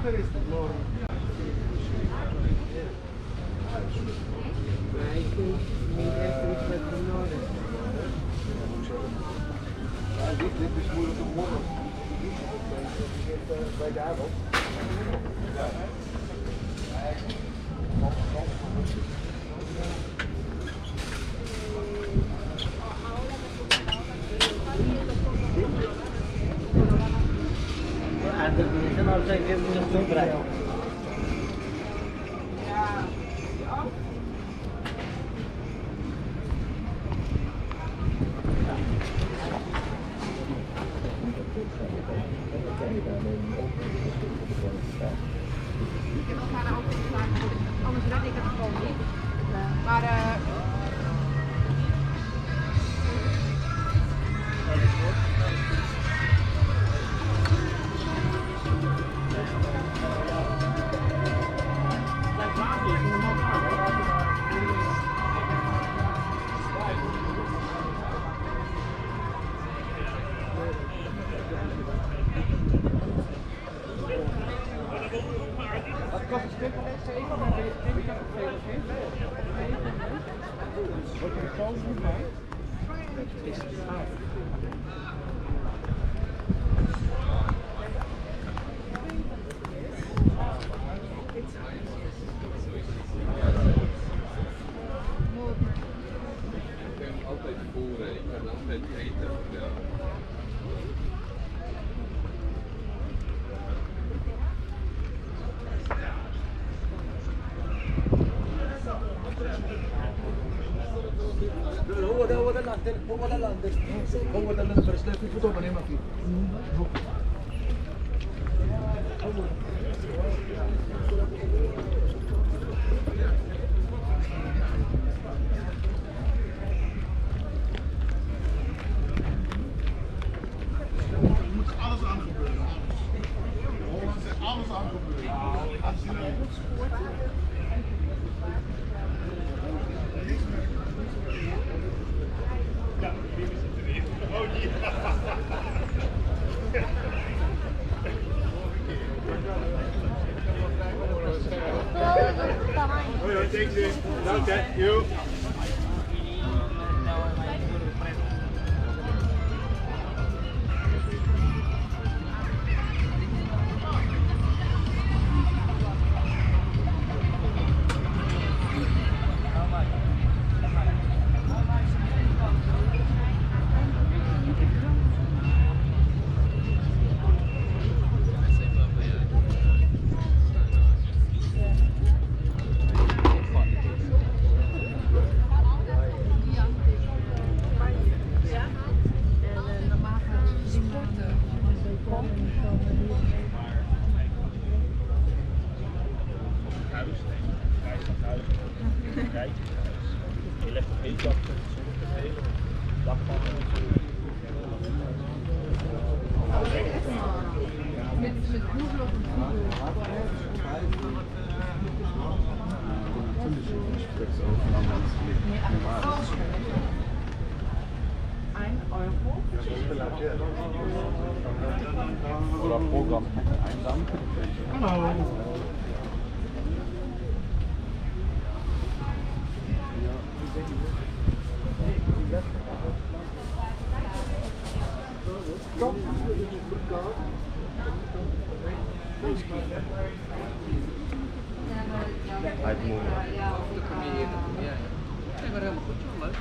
Maar ik vind niet echt iets met de nodig. Ja, dit is moeilijk om morgen. Bij de avond. Andere mensen al zijn weer nog zo vrij. Anders red ik het gewoon niet. Maar Altijd voeren, ik kan altijd eten. Ja. هو ده اللي عندنا هو ده اللي عندنا هو ده اللي انا فرشناه فيه الفوطه وبنامها فيه Thank you. Thank you. Kijk, je legt nog één dak op de hele dakpan. met knoeblok Oder Programm einsam. Hallo. Uitmoedigen. Dat kan je hier. Ja, maar helemaal goed, wel leuk.